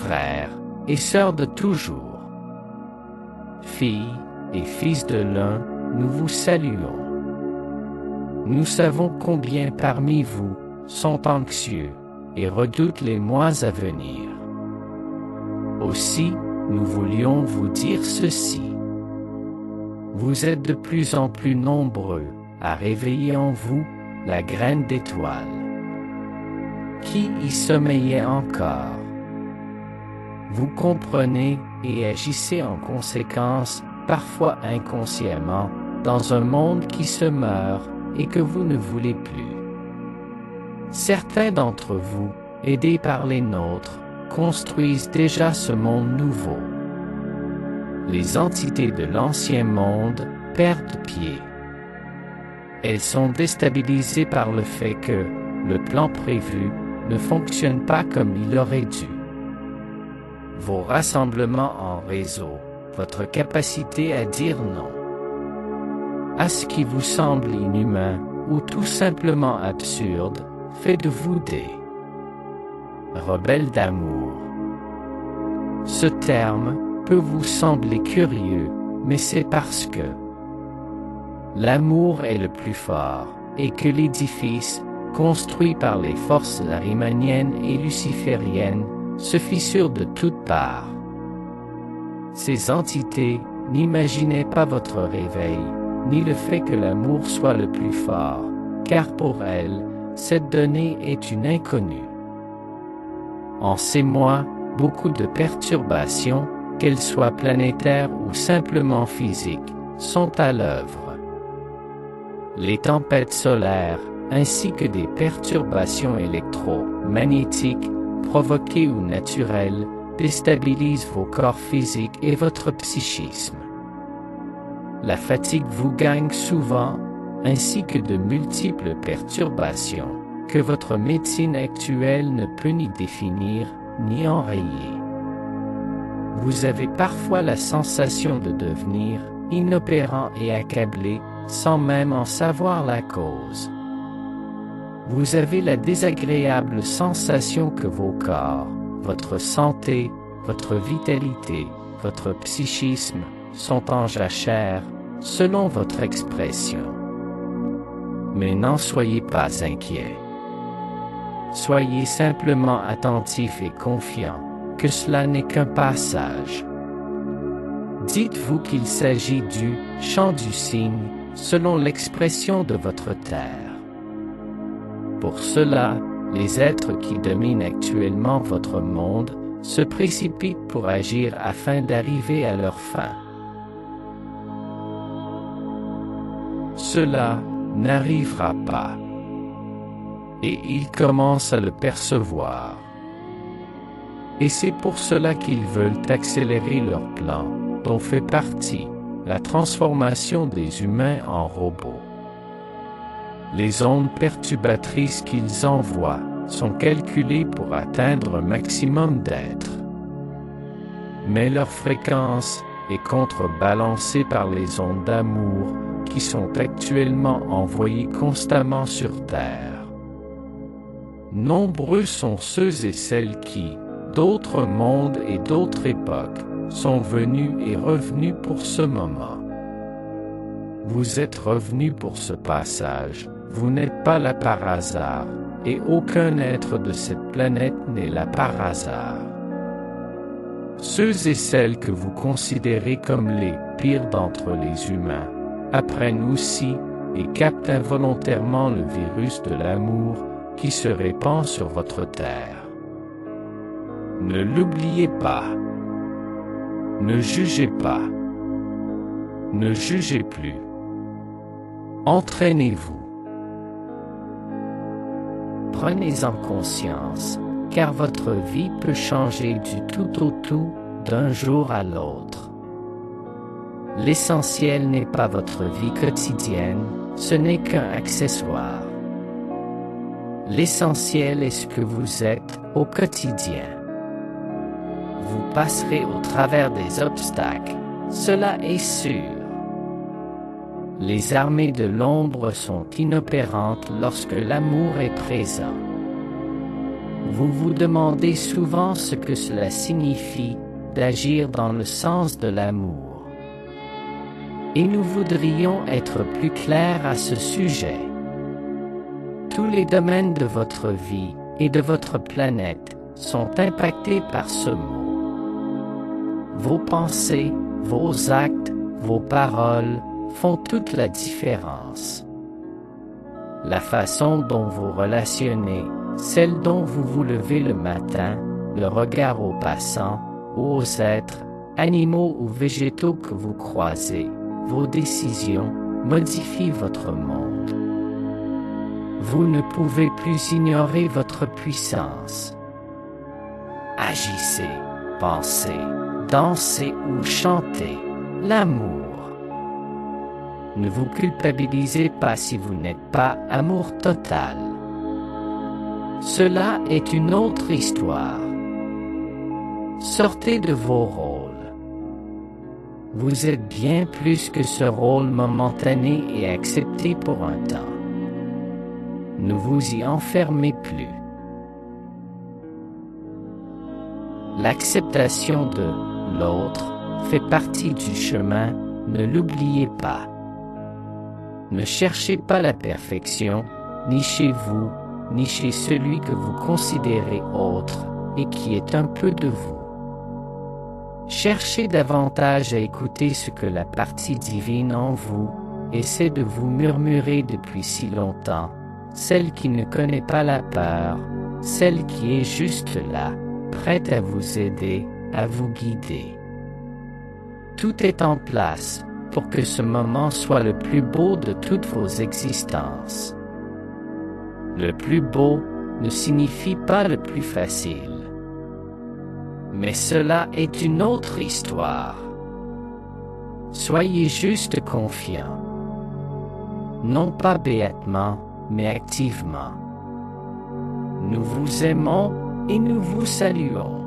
frères et sœurs de toujours. Filles et fils de l'un, nous vous saluons. Nous savons combien parmi vous sont anxieux et redoutent les mois à venir. Aussi, nous voulions vous dire ceci. Vous êtes de plus en plus nombreux à réveiller en vous la graine d'étoile. Qui y sommeillait encore? Vous comprenez et agissez en conséquence, parfois inconsciemment, dans un monde qui se meurt et que vous ne voulez plus. Certains d'entre vous, aidés par les nôtres, construisent déjà ce monde nouveau. Les entités de l'ancien monde perdent pied. Elles sont déstabilisées par le fait que le plan prévu ne fonctionne pas comme il aurait dû. Vos rassemblements en réseau, votre capacité à dire non à ce qui vous semble inhumain ou tout simplement absurde, fait de vous des rebelles d'amour. Ce terme peut vous sembler curieux, mais c'est parce que l'amour est le plus fort, et que l'édifice, construit par les forces arimaniennes et lucifériennes, se fissure de toutes parts. Ces entités n'imaginaient pas votre réveil, ni le fait que l'amour soit le plus fort, car pour elles, cette donnée est une inconnue. En ces mois, beaucoup de perturbations, qu'elles soient planétaires ou simplement physiques, sont à l'œuvre. Les tempêtes solaires, ainsi que des perturbations électromagnétiques, provoquées ou naturelles, déstabilisent vos corps physiques et votre psychisme. La fatigue vous gagne souvent, ainsi que de multiples perturbations, que votre médecine actuelle ne peut ni définir, ni enrayer. Vous avez parfois la sensation de devenir inopérant et accablé, sans même en savoir la cause. Vous avez la désagréable sensation que vos corps, votre santé, votre vitalité, votre psychisme, sont en jachère, selon votre expression. Mais n'en soyez pas inquiets. Soyez simplement attentifs et confiants, que cela n'est qu'un passage. Dites-vous qu'il s'agit du chant du cygne, selon l'expression de votre terre. Pour cela, les êtres qui dominent actuellement votre monde se précipitent pour agir afin d'arriver à leur fin. Cela n'arrivera pas. Et ils commencent à le percevoir. Et c'est pour cela qu'ils veulent accélérer leur plan, dont fait partie la transformation des humains en robots. Les ondes perturbatrices qu'ils envoient sont calculées pour atteindre un maximum d'êtres. Mais leur fréquence est contrebalancée par les ondes d'amour qui sont actuellement envoyées constamment sur Terre. Nombreux sont ceux et celles qui, d'autres mondes et d'autres époques, sont venus et revenus pour ce moment. Vous êtes revenus pour ce passage, vous n'êtes pas là par hasard, et aucun être de cette planète n'est là par hasard. Ceux et celles que vous considérez comme les pires d'entre les humains, apprennent aussi et captent involontairement le virus de l'amour qui se répand sur votre terre. Ne l'oubliez pas. Ne jugez pas. Ne jugez plus. Entraînez-vous. Prenez-en conscience, car votre vie peut changer du tout au tout, d'un jour à l'autre. L'essentiel n'est pas votre vie quotidienne, ce n'est qu'un accessoire. L'essentiel est ce que vous êtes au quotidien. Vous passerez au travers des obstacles, cela est sûr. Les armées de l'ombre sont inopérantes lorsque l'amour est présent. Vous vous demandez souvent ce que cela signifie d'agir dans le sens de l'amour. Et nous voudrions être plus clairs à ce sujet. Tous les domaines de votre vie et de votre planète sont impactés par ce mot. Vos pensées, vos actes, vos paroles font toute la différence. La façon dont vous relationnez, celle dont vous vous levez le matin, le regard aux passants, ou aux êtres, animaux ou végétaux que vous croisez, vos décisions modifient votre monde. Vous ne pouvez plus ignorer votre puissance. Agissez, pensez, dansez ou chantez l'amour. Ne vous culpabilisez pas si vous n'êtes pas amour total. Cela est une autre histoire. Sortez de vos rôles. Vous êtes bien plus que ce rôle momentané et accepté pour un temps. Ne vous y enfermez plus. L'acceptation de l'autre fait partie du chemin, ne l'oubliez pas. Ne cherchez pas la perfection, ni chez vous, ni chez celui que vous considérez autre, et qui est un peu de vous. Cherchez davantage à écouter ce que la partie divine en vous essaie de vous murmurer depuis si longtemps, celle qui ne connaît pas la peur, celle qui est juste là, prête à vous aider, à vous guider. Tout est en place pour que ce moment soit le plus beau de toutes vos existences. Le plus beau ne signifie pas le plus facile. Mais cela est une autre histoire. Soyez juste confiants. Non pas béatement, mais activement. Nous vous aimons et nous vous saluons.